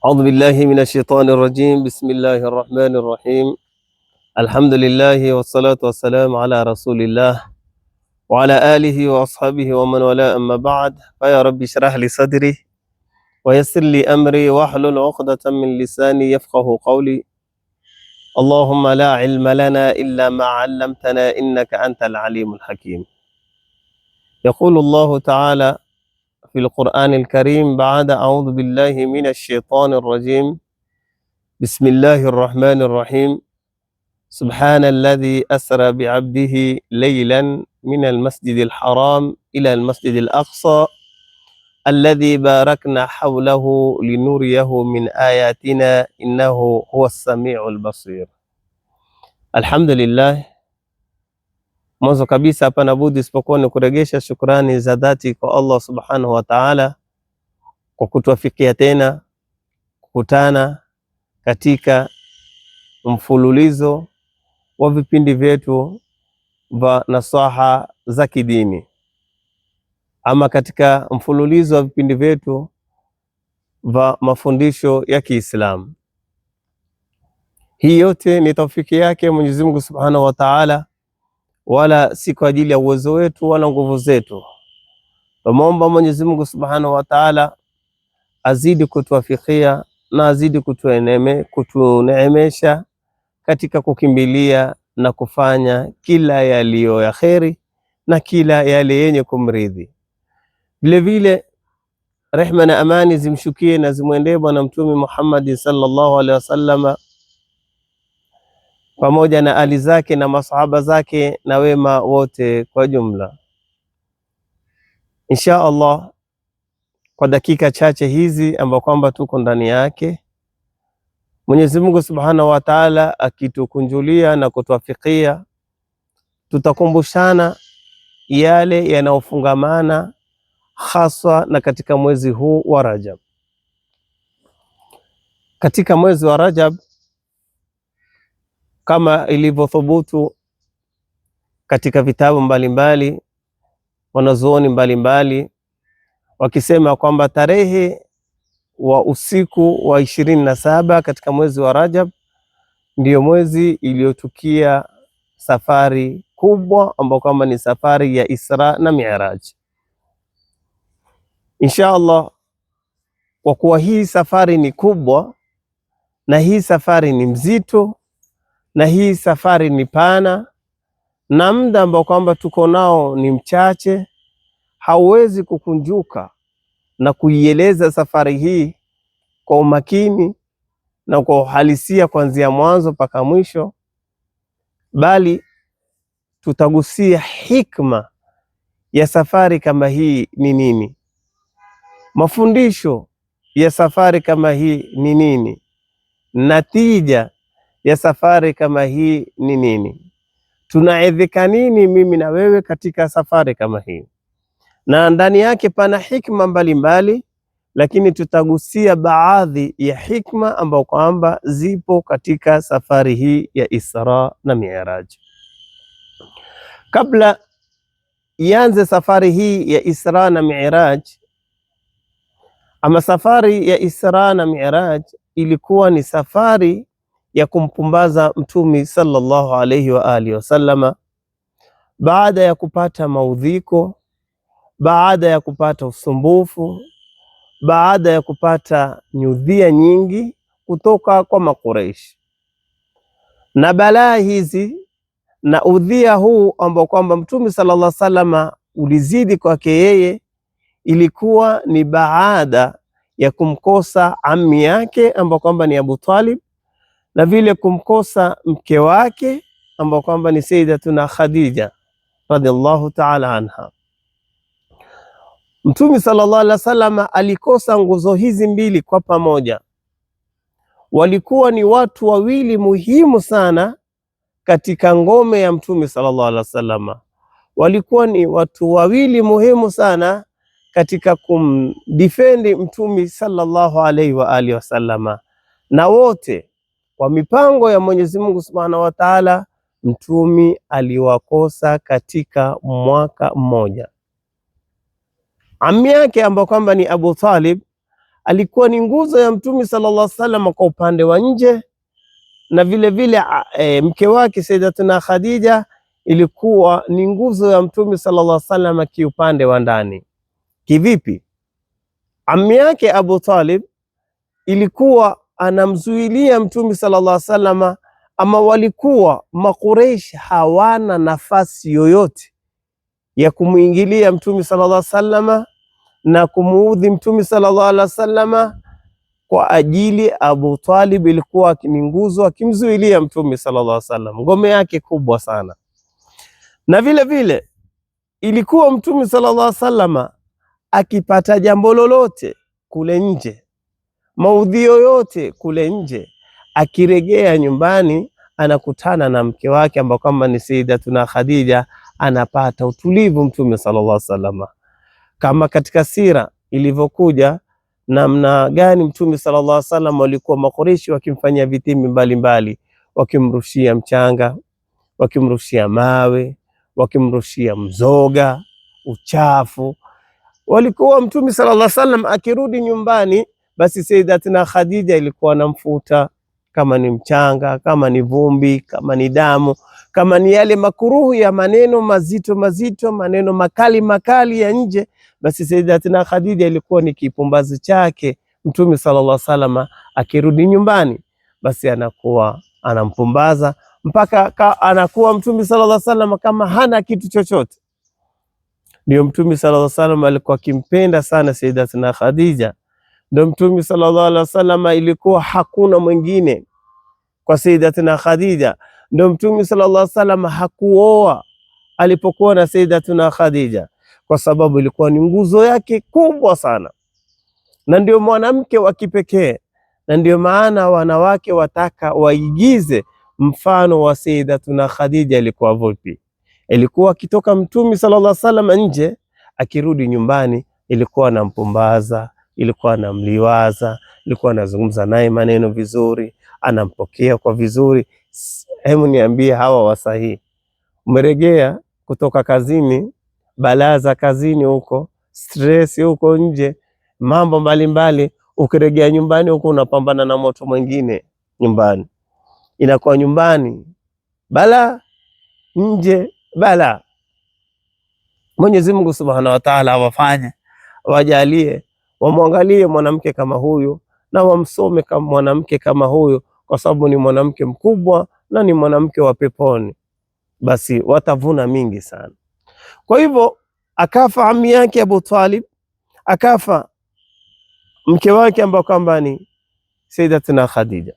أعوذ بالله من الشيطان الرجيم. بسم الله الرحمن الرحيم. الحمد لله والصلاة والسلام على رسول الله وعلى آله وأصحابه ومن والاه، أما بعد. فيا رب اشرح لي صدري ويسر لي أمري واحلل عقدة من لساني يفقه قولي. اللهم لا علم لنا إلا ما علمتنا إنك أنت العليم الحكيم. يقول الله تعالى في القرآن الكريم بعد أعوذ بالله من الشيطان الرجيم: بسم الله الرحمن الرحيم. سبحان الذي أسرى بعبده ليلا من المسجد الحرام إلى المسجد الأقصى الذي باركنا حوله لنريه من آياتنا إنه هو السميع البصير. Alhamdulillah, mwanzo kabisa hapana budi isipokuwa ni kuregesha shukrani za dhati kwa Allah subhanahu wa ta'ala kwa kutuafikia tena kukutana katika mfululizo wa vipindi vyetu vya nasaha za kidini, ama katika mfululizo wa vipindi vyetu vya mafundisho ya Kiislamu. Hii yote ni taufiki yake Mwenyezi Mungu Subhanahu wa Ta'ala, wala si kwa ajili ya uwezo wetu wala nguvu zetu. Tunaomba Mwenyezi Mungu Subhanahu wa Ta'ala azidi kutuafikia na azidi kutuneemesha katika kukimbilia na kufanya kila yaliyo ya kheri na kila yale yenye kumridhi. Vile vile rehma na amani zimshukie na zimwendee Bwana Mtume Muhammad sallallahu alaihi wasallam pamoja na ali zake na masahaba zake na wema wote kwa jumla. Insha Allah, kwa dakika chache hizi ambao kwamba tuko ndani yake, Mwenyezi Mungu Subhanahu wa Ta'ala akitukunjulia na kutuafikia, tutakumbushana yale yanayofungamana haswa na katika mwezi huu wa Rajab. Katika mwezi wa Rajab, kama ilivyothubutu katika vitabu mbalimbali, wanazuoni mbalimbali wakisema kwamba tarehe wa usiku wa 27 katika mwezi wa Rajab ndiyo mwezi iliyotukia safari kubwa ambayo kama ni safari ya Isra na Mi'raj. Insha Allah, kwa kuwa hii safari ni kubwa na hii safari ni mzito na hii safari ni pana na muda ambao kwamba tuko nao ni mchache, hauwezi kukunjuka na kuieleza safari hii kwa umakini na kwa uhalisia kuanzia mwanzo mpaka mwisho, bali tutagusia hikma ya safari kama hii ni nini, mafundisho ya safari kama hii ni nini, natija ya safari kama hii ni nini, tunaedhika nini mimi na wewe katika safari kama hii. Na ndani yake pana hikma mbalimbali, lakini tutagusia baadhi ya hikma ambao kwamba zipo katika safari hii ya Isra na Mi'raj. Kabla ianze safari hii ya Isra na Mi'raj, ama safari ya Isra na Mi'raj ilikuwa ni safari ya kumpumbaza Mtume sallallahu alayhi wa alihi wasallama, baada ya kupata maudhiko, baada ya kupata usumbufu, baada ya kupata nyudhia nyingi kutoka kwa Makuraishi. Na balaa hizi na udhia huu ambao kwamba Mtume sallallahu alayhi wasallama ulizidi kwake yeye, ilikuwa ni baada ya kumkosa ammi yake ambao kwamba ni Abu Talib, na vile kumkosa mke wake ambao kwamba ni Sayyidatuna Khadija radhiallahu ta'ala anha. Mtume sallallahu alaihi wasallam alikosa nguzo hizi mbili kwa pamoja. Walikuwa ni watu wawili muhimu sana katika ngome ya Mtume sallallahu alaihi wasallam. Walikuwa ni watu wawili muhimu sana katika kumdefendi Mtume sallallahu alaihi wa alihi wasallam, na wote kwa mipango ya Mwenyezi Mungu Subhanahu wa Ta'ala Mtume aliwakosa katika mwaka mmoja. Ammi yake ambao kwamba ni Abu Talib alikuwa ni nguzo ya Mtume sallallahu alaihi wasallam kwa upande wa nje, na vile vile mke wake Sayyidatuna Khadija ilikuwa ni nguzo ya Mtume sallallahu alaihi wasallam kiupande wa ndani. Kivipi? Ammi yake Abu Talib ilikuwa anamzuilia Mtume sallallahu alaihi wasallam, ama walikuwa Makureish hawana nafasi yoyote ya kumuingilia Mtume sallallahu alaihi wasallam na kumuudhi Mtume sallallahu alaihi wasallam, kwa ajili Abu Talib ilikuwa ni nguzo akimzuilia Mtume sallallahu alaihi wasallam, ngome yake kubwa sana. Na vile vile ilikuwa Mtume sallallahu alaihi wasallam akipata jambo lolote kule nje, maudhi yoyote kule nje, akiregea nyumbani anakutana na mke wake ambao kama ni Sayyidatuna Khadija, anapata utulivu Mtume sallallahu alaihi wasallam. Kama katika sira ilivyokuja namna gani Mtume sallallahu alaihi wasallam walikuwa Makureishi wakimfanyia vitimbi mbalimbali, wakimrushia mchanga, wakimrushia mawe, wakimrushia mzoga, uchafu. Walikuwa Mtume sallallahu alaihi wasallam akirudi nyumbani, basi Sayyidatuna Khadija ilikuwa anamfuta, kama ni mchanga, kama ni vumbi, kama ni damu, kama ni yale makuruhu ya maneno mazito mazito, maneno makali makali ya nje, basi Sayyidatuna Khadija ilikuwa ni kipumbazi chake Mtume sallallahu alaihi wasallam. Akirudi nyumbani, basi anakuwa anampumbaza mpaka anakuwa Mtume sallallahu alaihi wasallam kama hana kitu chochote. Ndio Mtume sallallahu alaihi wasallam alikuwa akimpenda sana Sayyidatuna Khadija. Ndio Mtume sallallahu alaihi wasallam ilikuwa hakuna mwingine kwa Sayyidatuna Khadija. Ndio Mtume sallallahu alaihi wasallam hakuoa alipokuwa na Sayyidatuna Khadija, kwa sababu ilikuwa ni nguzo yake kubwa sana, na ndio mwanamke wa kipekee. Na ndio maana wanawake wataka waigize mfano wa Sayyidatuna Khadija. Ilikuwa vipi? Ilikuwa akitoka Mtume sallallahu alaihi wasallam nje, akirudi nyumbani ilikuwa anampumbaza, ilikuwa anamliwaza, ilikuwa anazungumza naye maneno vizuri, anampokea kwa vizuri. Hebu niambie, hawa wasahihi, umeregea kutoka kazini, balaa za kazini huko, stress huko nje, mambo mbalimbali, ukiregea nyumbani huko unapambana na moto mwingine nyumbani. Inakuwa nyumbani balaa, nje balaa. Mwenyezi Mungu Subhanahu wa Ta'ala awafanye, wajalie, wamwangalie mwanamke kama huyu na wamsome kama mwanamke kama huyu, kwa sababu ni mwanamke mkubwa na ni mwanamke wa peponi, basi watavuna mingi sana. Kwa hivyo akafa ammi yake Abu Talib, akafa mke wake ambao kwamba ni Sayyidatuna Khadija.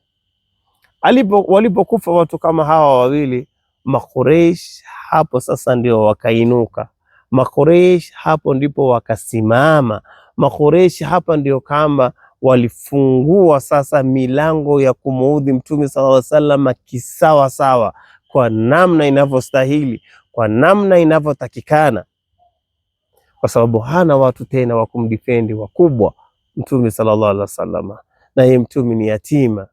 Walipokufa watu kama hawa wawili, Makureish hapo sasa ndio wakainuka. Makureish hapo ndipo wakasimama. Makureish hapa ndio kama walifungua sasa milango ya kumuudhi Mtume sallallahu alaihi wasallam kisawa sawa, kwa namna inavyostahili, kwa namna inavyotakikana, kwa sababu hana watu tena wa kumdefendi wakubwa Mtume sallallahu alaihi wasallam, na yeye Mtume ni yatima.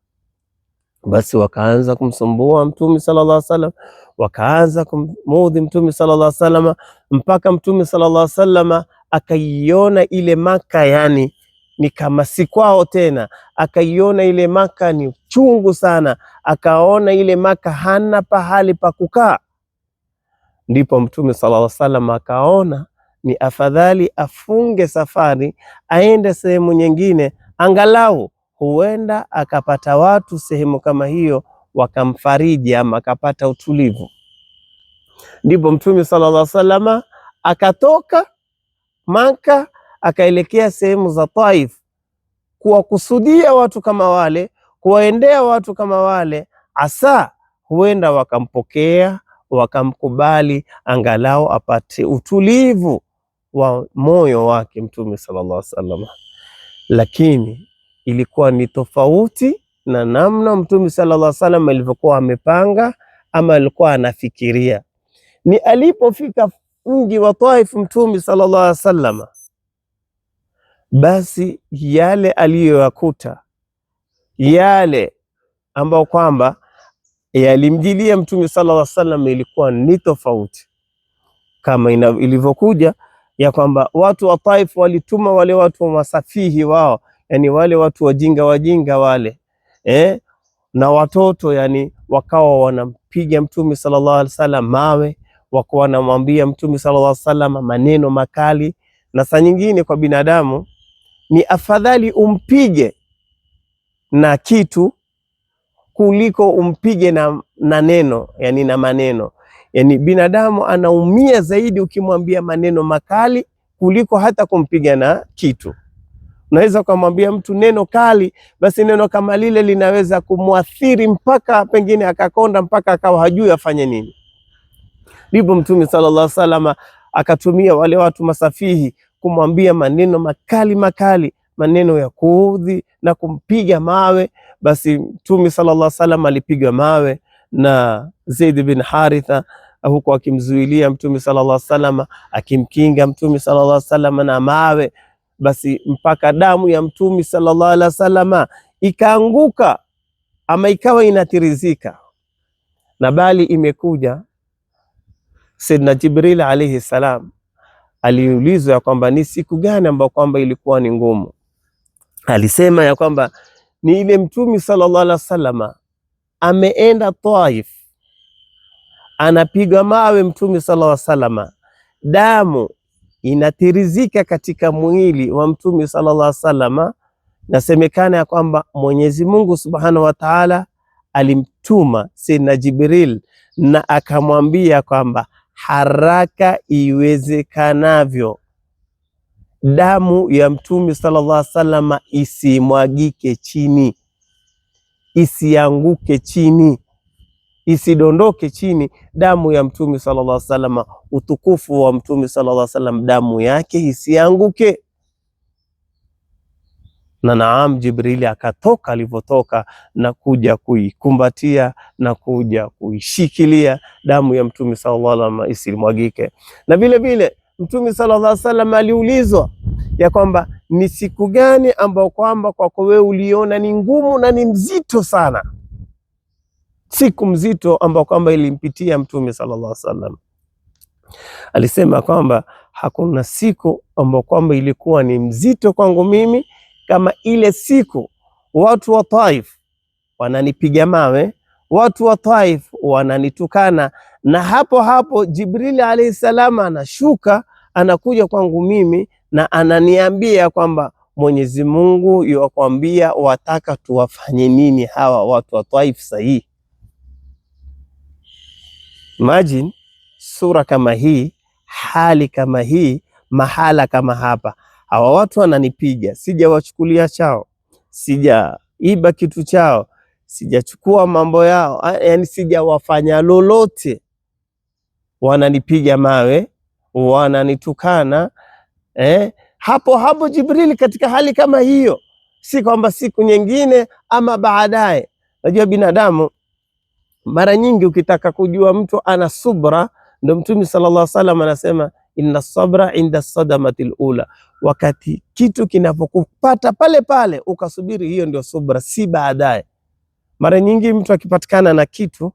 Basi wakaanza kumsumbua Mtume sallallahu alaihi wasallam, wakaanza kumuudhi Mtume sallallahu alaihi wasallam, mpaka Mtume sallallahu alaihi wasallam akaiona ile Maka yani ni kama si kwao tena, akaiona ile Maka ni chungu sana, akaona ile Maka hana pahali pa kukaa. Ndipo Mtume sallallahu alaihi wasallam akaona ni afadhali afunge safari, aende sehemu nyingine, angalau huenda akapata watu sehemu kama hiyo wakamfariji, ama akapata utulivu. Ndipo Mtume sallallahu alaihi wasallam akatoka Maka akaelekea sehemu za Taif, kuwakusudia watu kama wale, kuwaendea watu kama wale, asa huenda wakampokea, wakamkubali, angalau apate utulivu wa moyo wake Mtume sallallahu alaihi wasallam. Lakini ilikuwa ni tofauti na namna Mtume sallallahu alaihi wasallam alivyokuwa amepanga ama alikuwa anafikiria. Ni alipofika mji wa Taif Mtume sallallahu alaihi wasallam, basi yale aliyoyakuta, yale ambao kwamba yalimjilia Mtume sallallahu alaihi wasallam ilikuwa ni tofauti, kama ilivyokuja ya kwamba watu wa Taif walituma wale watu wa masafihi wao, yani wale watu wajinga wale na watoto yani wakawa wanampiga Mtume sallallahu alaihi wasallam mawe, wakawa wanamwambia Mtume sallallahu alaihi wasallam maneno makali. Na saa nyingine kwa binadamu ni afadhali umpige na kitu kuliko umpige na neno, yani na maneno. Yani binadamu anaumia zaidi ukimwambia maneno makali kuliko hata kumpiga na kitu. Unaweza kumwambia mtu neno kali, basi neno kama lile linaweza kumwathiri mpaka pengine akakonda, mpaka akawa hajui afanye nini. Ndipo Mtume sallallahu alaihi wasallam akatumia wale watu masafihi kumwambia maneno makali, maneno ya kuudhi na kumpiga mawe. Basi Mtume sallallahu alaihi wasallam alipigwa mawe na Zaid bin Haritha, huko akimzuilia Mtume sallallahu alaihi wasallam, akimkinga Mtume sallallahu alaihi wasallam na mawe. Basi mpaka damu ya Mtume sallallahu alaihi wasallam ikaanguka ama ikawa inatirizika. Na bali imekuja Sayyidina Jibril alayhi salam aliulizwa ya kwamba ni siku gani ambayo kwamba ilikuwa ni ngumu. Alisema ya kwamba ni ile Mtume sallallahu alaihi wasallam ameenda Taif, anapiga mawe Mtume sallallahu alaihi wasallam, damu inatirizika katika mwili wa Mtume sallallahu alaihi wasallam. Nasemekana ya kwamba Mwenyezi Mungu Subhanahu wa Ta'ala alimtuma Sayyidina Jibril na akamwambia kwamba haraka iwezekanavyo damu ya Mtume sallallahu alaihi wasallam isimwagike chini, isianguke chini, isidondoke chini. Damu ya Mtume sallallahu alaihi wasallam, utukufu wa Mtume sallallahu alaihi wasallam, damu yake isianguke. Na naam, Jibrili akatoka alivyotoka na kuja kuikumbatia na kuja kuishikilia damu ya Mtume sallallahu alaihi wasallam isimwagike. Na vile vile Mtume sallallahu alaihi wasallam aliulizwa ya kwamba ni siku gani ambao kwamba kwako wewe uliona ni ngumu na ni mzito sana, siku mzito ambao kwamba ilimpitia Mtume sallallahu alaihi wasallam. Alisema kwamba hakuna siku ambao kwamba ilikuwa ni mzito kwangu mimi kama ile siku watu wa Taif wananipiga mawe, watu wa Taif wananitukana, na hapo hapo Jibril alayhi salam anashuka anakuja kwangu mimi na ananiambia kwamba Mwenyezi Mungu yuwakwambia wataka tuwafanye nini hawa watu wa Taif sahihi. Imagine sura kama hii, hali kama hii, mahala kama hapa. Hawa watu wananipiga, sijawachukulia chao, sijaiba kitu chao, sijachukua mambo yao, yani sijawafanya lolote. Wananipiga mawe, wananitukana. Hapo hapo Jibril katika hali kama hiyo, si kwamba siku nyingine ama baadaye. Najua binadamu mara nyingi ukitaka kujua mtu ana subra, ndio Mtume sallallahu alaihi wasallam anasema inna sabra inda sadamatil ula, wakati kitu kinapokupata pale pale ukasubiri, hiyo ndio subra, si baadaye. Mara nyingi mtu akipatikana na kitu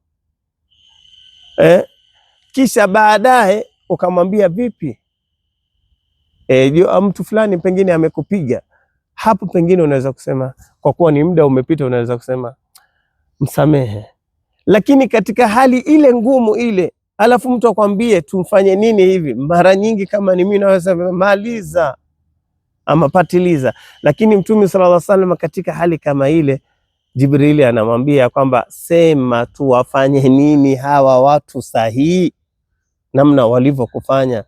kisha baadaye ukamwambia vipi, mtu fulani pengine amekupiga, hapo pengine unaweza kusema kwa kuwa ni muda umepita, unaweza kusema msamehe. Lakini katika hali ile ngumu ile, alafu mtu akwambie tumfanye nini hivi, mara nyingi kama ni mimi naweza maliza ama patiliza. Lakini Mtume sallallahu alaihi wasallam katika hali kama ile, Jibrili anamwambia kwamba sema tu wafanye nini hawa watu sahihi, namna walivyokufanya.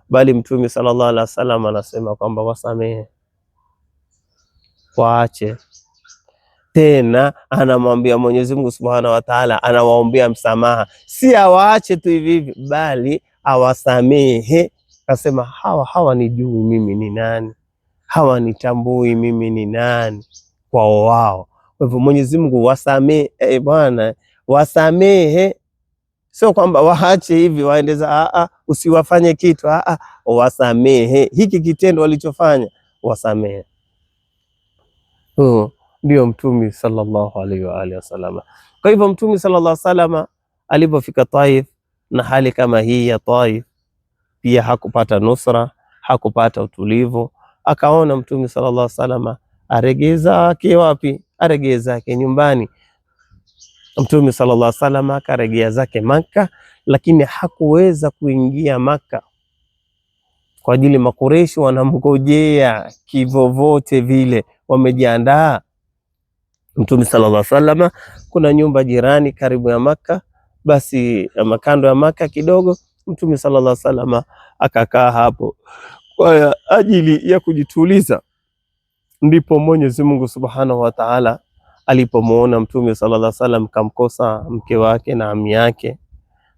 Bali Mtume sallallahu alaihi wasallam anasema kwamba wasamehe, waache. Tena anamwambia Mwenyezi Mungu Subhanahu wa Ta'ala, anawaombea msamaha, si awaache tu hivi hivi, bali awasamehe. Akasema hawa nijui mimi ni nani, hawa nitambui mimi ni nani kwao wao. Kwa hivyo Mwenyezi Mungu wasamehe, bwana wasamehe, sio kwamba waache hivi waendeza, usiwafanye kitu, wasamehe. Hiki kitendo walichofanya wasamehe. Ndio Mtume sallallahu alaihi wa alihi wasallam. Kwa hivyo Mtume sallallahu alaihi wasallam alipofika Taif na hali kama hii ya Taif, pia hakupata nusra, hakupata utulivu. Akaona Mtume sallallahu alaihi wasallam aregee zake wapi? Aregee zake nyumbani. Mtume sallallahu alaihi wasallam akarejea zake Makka, lakini hakuweza kuingia Makka kwa ajili Makureishi wanamgojea kivovote vile, wamejiandaa. Mtume sallallahu alaihi wasallam, kuna nyumba jirani karibu ya Makka, basi kando ya Makka kidogo, Mtume sallallahu alaihi wasallam akakaa hapo kwa ajili ya kujituliza. Ndipo Mwenyezi Mungu Subhanahu wa Ta'ala alipomuona Mtume sallallahu alaihi wasallam kamkosa mke wake na ami yake,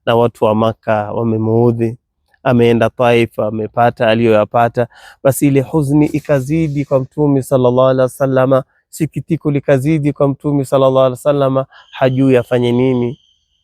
na watu wa Makka wamemuudhi, ameenda Taif, amepata aliyoyapata, basi ile huzuni ikazidi kwa Mtume sallallahu alaihi wasallam, sikitiko likazidi kwa Mtume sallallahu alaihi wasallam, hajui afanye nini,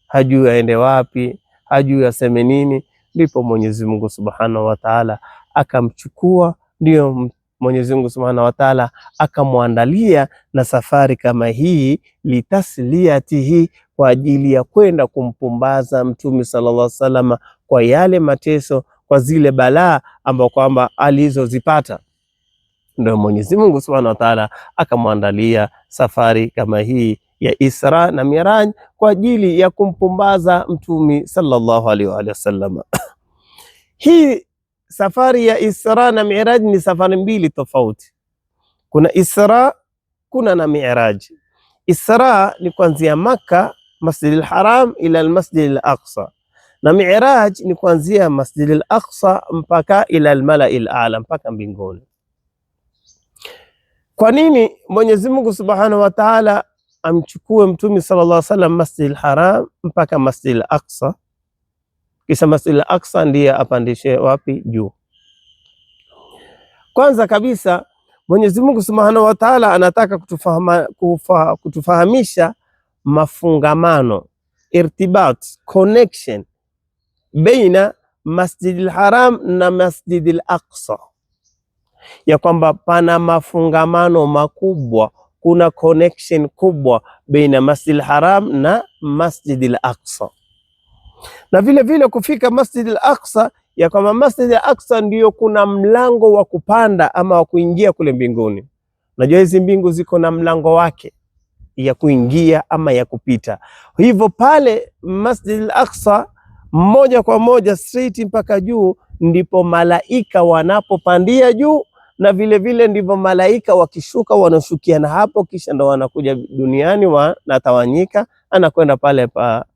hajui aende wapi, hajui aseme nini. Ndipo Mwenyezi Mungu Subhanahu wa Ta'ala akamchukua, ndio Mwenyezi Mungu Subhanahu wa Ta'ala akamwandalia na safari kama hii, litasliyatihi, kwa ajili ya kwenda kumpumbaza Mtume sallallahu alaihi wasallam kwa yale mateso, kwa zile balaa ambao kwamba alizozipata. Ndio Mwenyezi Mungu Subhanahu wa Ta'ala akamwandalia safari kama hii ya Isra na Miraj kwa ajili ya kumpumbaza Mtume sallallahu alaihi wasallam. Hii safari ya Isra na Miraj ni safari mbili tofauti. Kuna Isra, kuna na Miraj. Isra ni kuanzia Makka, Masjid al-Haram ila al-Masjid al-Aqsa, na Miraj ni kuanzia Masjid al-Aqsa mpaka ila al-Mala'i al-A'la, mpaka mbinguni. Kwa nini Mwenyezi Mungu Subhanahu wa Ta'ala amchukue Mtume sallallahu alaihi wasallam Masjid al-Haram mpaka Masjid al-Aqsa, kisha Masjid al-Aqsa ndiye apandishe wapi? Juu. Kwanza kabisa Mwenyezi Mungu Subhanahu wa Ta'ala anataka kutufahamisha mafungamano, irtibat, connection baina Masjid al-Haram na Masjid al-Aqsa, ya kwamba pana mafungamano makubwa, kuna connection kubwa baina Masjid al-Haram na Masjid al-Aqsa. Na vile vile kufika Masjid al-Aqsa, ya kwamba Masjid al-Aqsa ndiyo kuna mlango wa kupanda ama wa kuingia kule mbinguni. Unajua hizi mbingu ziko na mlango wake ya kuingia ama ya kupita. Hivyo pale Masjid al-Aqsa moja kwa moja straight mpaka juu, ndipo malaika wanapopandia juu, na vile vile ndivyo malaika wakishuka wanashukia na hapo, kisha ndo wanakuja duniani, wanatawanyika, anakwenda pale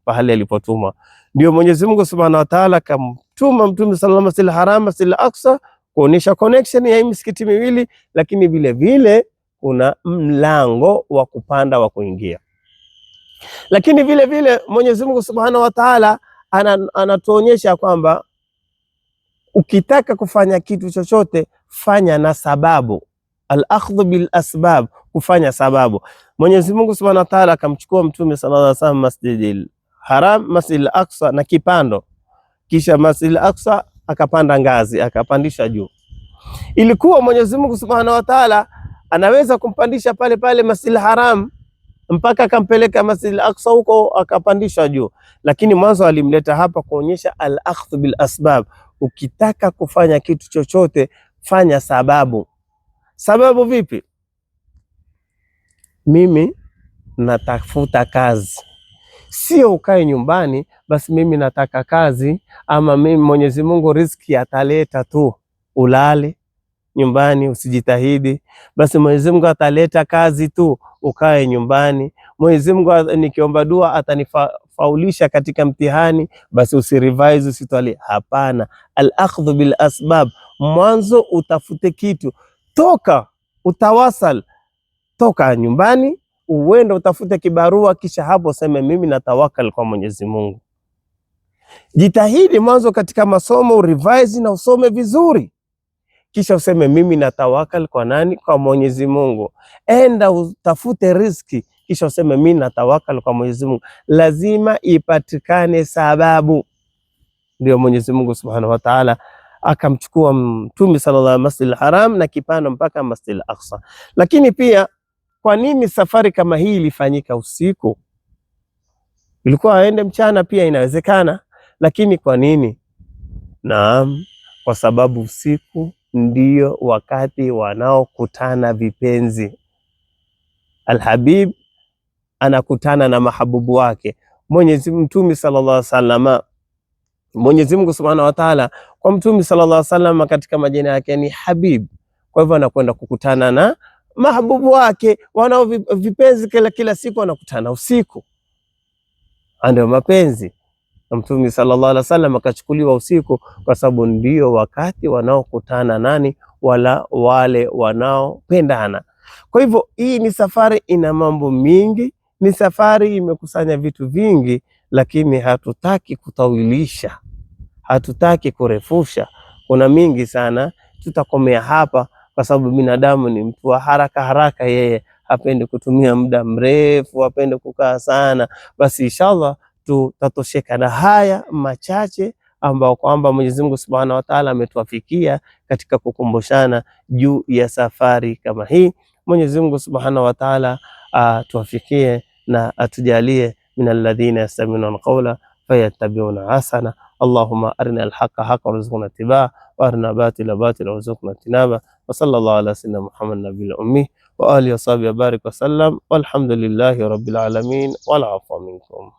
pahali alipotumwa. Ndio Mwenyezi Mungu Subhanahu wa Ta'ala kamtuma Mtume sallallahu alaihi wasallam Masjid al-Aqsa kuonesha connection ya misikiti miwili, lakini vile vile kuna mlango wa kupanda wa kuingia. Lakini vile vile Mwenyezi Mungu Subhanahu wa Ta'ala anatuonyesha kwamba ukitaka kufanya kitu chochote fanya na sababu, al-akhdhu bil asbab, kufanya sababu. Mwenyezi Mungu Subhanahu wa Ta'ala akamchukua Mtume sallallahu alaihi wasallam Masjid al-Haram, Masjid al-Aqsa na kipando, kisha Masjid al-Aqsa akapanda ngazi, akapandisha juu. Ilikuwa Mwenyezi Mungu Subhanahu wa Ta'ala anaweza kumpandisha pale pale Masjid al-Haram mpaka akampeleka Masjid al-Aqsa huko akapandisha juu, lakini mwanzo alimleta hapa kuonyesha al-akhdhu bil asbab. Ukitaka kufanya kitu chochote fanya sababu. Sababu vipi? Mimi natafuta kazi, sio ukae nyumbani basi mimi nataka kazi, ama mimi Mwenyezi Mungu riziki ataleta tu ulale nyumbani usijitahidi, basi Mwenyezi Mungu ataleta kazi tu ukae nyumbani. Mwenyezi Mungu nikiomba dua atanifaulisha katika mtihani, basi usirevise usitwali. Hapana, al-akhdhu bil asbab. Mwanzo utafute kitu, toka utawasal, toka nyumbani uende utafute kibarua, kisha hapo sema mimi natawakal kwa Mwenyezi Mungu. Jitahidi mwanzo katika masomo urevise na usome vizuri, kisha useme mimi natawakal kwa nani? Kwa Mwenyezi Mungu. Enda utafute riziki, kisha useme mimi natawakal kwa Mwenyezi Mungu. Lazima ipatikane sababu. Ndio Mwenyezi Mungu Subhanahu wa Ta'ala akamchukua Mtume sallallahu alaihi Masjid al-Haram na kipando mpaka Masjid al-Aqsa. Lakini pia kwa nini safari kama hii ilifanyika usiku? Ilikuwa aende mchana pia inawezekana, lakini kwa nini? Naam, kwa sababu usiku ndio wakati wanaokutana vipenzi. Alhabib anakutana na mahabubu wake. Mtume sallallahu alaihi wasallam, Mwenyezi Mungu Subhanahu wa Ta'ala kwa Mtume sallallahu alaihi wasallam katika majina yake ni Habib. Kwa hivyo anakwenda kukutana na mahabubu wake wanao vipenzi, kila siku anakutana usiku, ndio mapenzi. Na Mtume sallallahu alaihi wasallam akachukuliwa usiku kwa sababu ndio wakati wanaokutana nani, wale wanaopendana. Kwa hivyo hii ni safari ina mambo mingi, ni safari imekusanya vitu vingi, lakini hatutaki kutawilisha, hatutaki kurefusha. Kuna mingi sana, tutakomea hapa kwa sababu binadamu ni mtu wa haraka. Yeye hapendi kutumia muda mrefu, hapendi kukaa sana. Basi inshallah tutatosheka na haya machache ambao kwamba Mwenyezi Mungu Subhanahu wa Ta'ala ametuafikia katika kukumbushana juu ya safari kama hii. Mwenyezi Mungu Subhanahu wa Ta'ala atuafikie na atujalie min alladhina yastami'una alqawla fayattabi'una ahsana. Allahumma arina alhaqqa haqqan warzuqna ittiba'ah wa arina batila batila warzuqna ijtinaba. Wa sallallahu ala sayyidina Muhammad nabiyil ummi wa alihi wa sahbihi barik wa sallam walhamdulillahi rabbil alamin wal afwa minkum.